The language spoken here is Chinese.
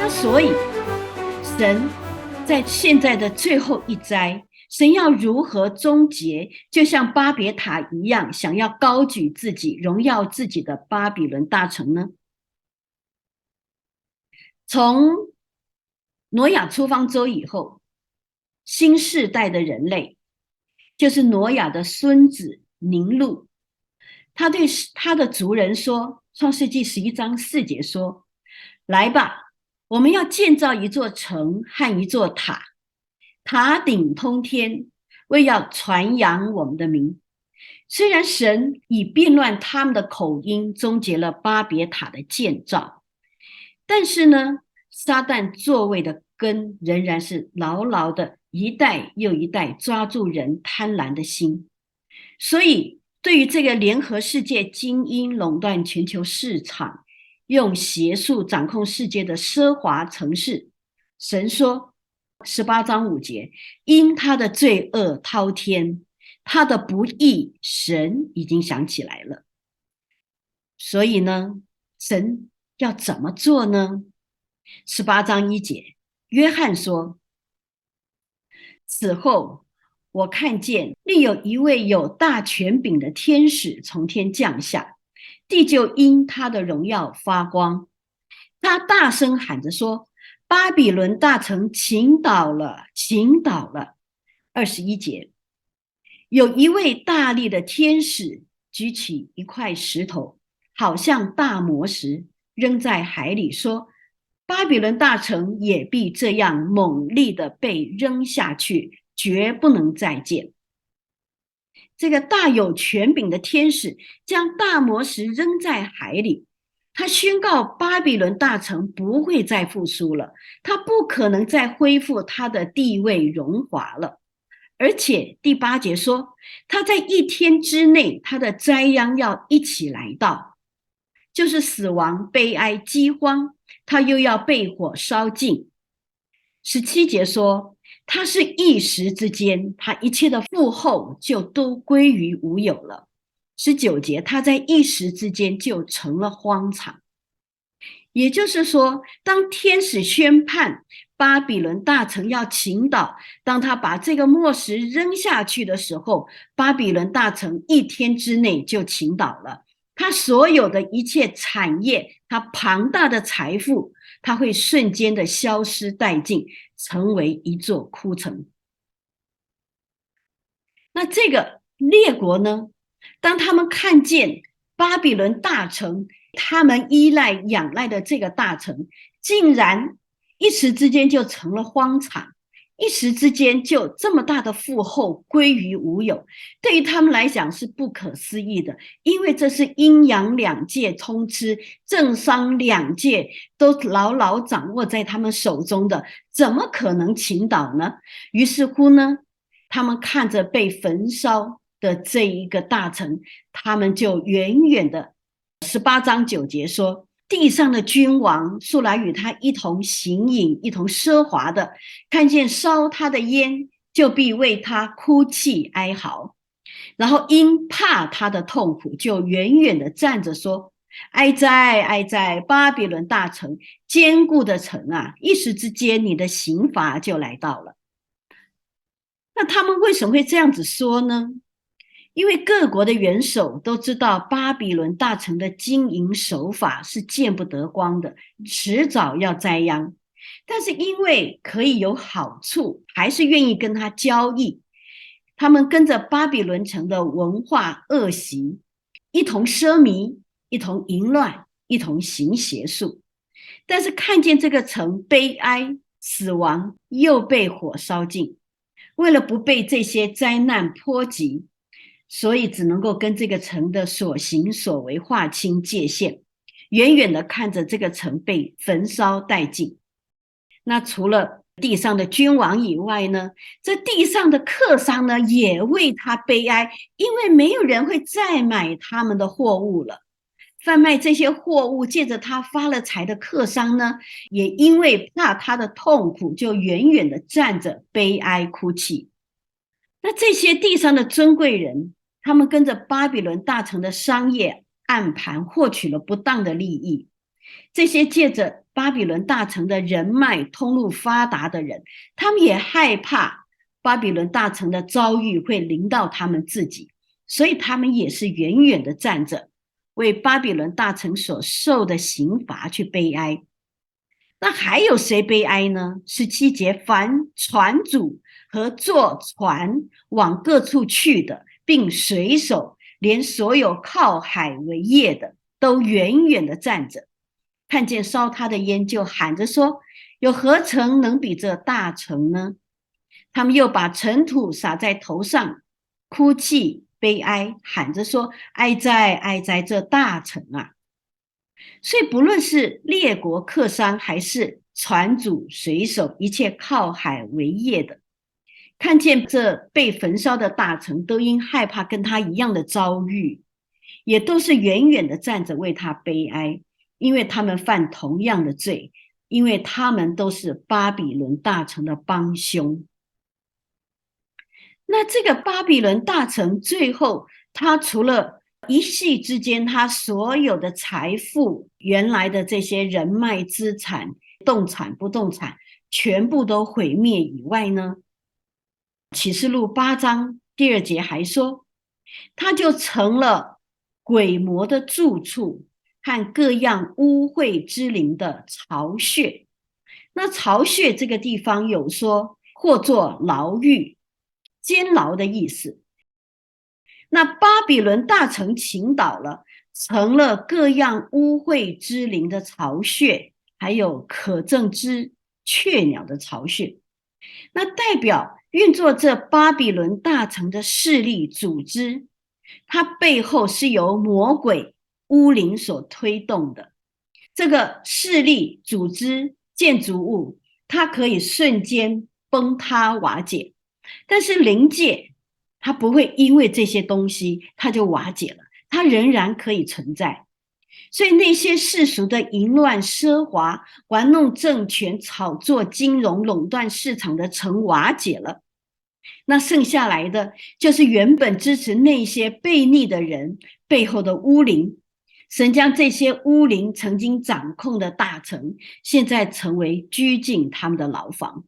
那所以神在现在的最后一灾，神要如何终结就像巴别塔一样想要高举自己荣耀自己的巴比伦大城呢？从挪亚出方舟以后，新世代的人类就是挪亚的孙子宁录，他对他的族人说，创世纪11章4节说，来吧，我们要建造一座城和一座塔，塔顶通天，为要传扬我们的名。虽然神以变乱他们的口音终结了巴别塔的建造，但是呢，撒旦作为的根仍然是牢牢的一代又一代抓住人贪婪的心。所以对于这个联合世界精英垄断全球市场，用邪术掌控世界的奢华城市，神说18章5节，因他的罪恶滔天，他的不义神已经想起来了。所以呢，神要怎么做呢？18章1节，约翰说，此后我看见另有一位有大权柄的天使从天降下，地就因他的荣耀发光。他大声喊着说，巴比伦大城倾倒了，倾倒了。21节，有一位大力的天使举起一块石头，好像大磨石，扔在海里，说，巴比伦大城也必这样猛力的被扔下去，绝不能再见。这个大有权柄的天使将大磨石扔在海里，他宣告巴比伦大城不会再复苏了，他不可能再恢复他的地位荣华了。而且第8节说，他在一天之内，他的灾殃要一起来到，就是死亡、悲哀、饥荒，他又要被火烧尽。17节说，他是一时之间，他一切的富厚就都归于无有了。19节，他在一时之间就成了荒场。也就是说，当天使宣判巴比伦大城要倾倒，当他把这个磨石扔下去的时候，巴比伦大城一天之内就倾倒了。他所有的一切产业，他庞大的财富，他会瞬间的消失殆尽，成为一座枯城。那这个列国呢，当他们看见巴比伦大城，他们依赖仰赖的这个大城，竟然一时之间就成了荒场，一时之间就这么大的富厚归于无有，对于他们来讲是不可思议的，因为这是阴阳两界通吃，政商两界都牢牢掌握在他们手中的，怎么可能倾倒呢？于是乎呢，他们看着被焚烧的这一个大城，他们就远远的18章9节说，地上的君王素来与他一同行饮，一同奢华的，看见烧他的烟，就必为他哭泣哀嚎，然后因怕他的痛苦，就远远的站着说，哀哉哀哉，巴比伦大城，坚固的城啊，一时之间你的刑罚就来到了。那他们为什么会这样子说呢？因为各国的元首都知道巴比伦大城的经营手法是见不得光的，迟早要灾殃。但是因为可以有好处，还是愿意跟他交易。他们跟着巴比伦城的文化恶习，一同奢靡，一同淫乱，一同行邪术。但是看见这个城悲哀、死亡，又被火烧尽。为了不被这些灾难波及，所以只能够跟这个城的所行所为划清界限，远远的看着这个城被焚烧殆尽。那除了地上的君王以外呢，这地上的客商呢，也为他悲哀，因为没有人会再买他们的货物了。贩卖这些货物借着他发了财的客商呢，也因为怕他的痛苦，就远远的站着悲哀哭泣。那这些地上的尊贵人，他们跟着巴比伦大城的商业暗盘，获取了不当的利益。这些借着巴比伦大城的人脉通路发达的人，他们也害怕巴比伦大城的遭遇会临到他们自己，所以他们也是远远的站着，为巴比伦大城所受的刑罚去悲哀。那还有谁悲哀呢？17节，凡船主和坐船往各处去的，并水手，连所有靠海为业的，都远远的站着，看见烧他的烟，就喊着说：有何城能比这大城呢？他们又把尘土撒在头上，哭泣悲哀，喊着说：哀哉哀哉，这大城啊！所以不论是列国客商，还是船主水手，一切靠海为业的，看见这被焚烧的大城，都因害怕跟他一样的遭遇，也都是远远的站着为他悲哀，因为他们犯同样的罪，因为他们都是巴比伦大城的帮凶。那这个巴比伦大城最后，他除了一夕之间他所有的财富，原来的这些人脉资产，动产不动产全部都毁灭以外呢，启示录8章第2节还说，他就成了鬼魔的住处和各样污秽之灵的巢穴。那巢穴这个地方有说或作牢狱，监牢的意思。那巴比伦大城倾倒了，成了各样污秽之灵的巢穴，还有可憎之雀鸟的巢穴。那代表运作这巴比伦大城的势力组织，它背后是由魔鬼污灵所推动的。这个势力组织建筑物，它可以瞬间崩塌瓦解，但是灵界它不会因为这些东西它就瓦解了，它仍然可以存在。所以那些世俗的淫乱奢华，玩弄政权，炒作金融，垄断市场的城瓦解了，那剩下来的就是原本支持那些悖逆的人背后的污灵。神将这些污灵曾经掌控的大城，现在成为拘禁他们的牢房。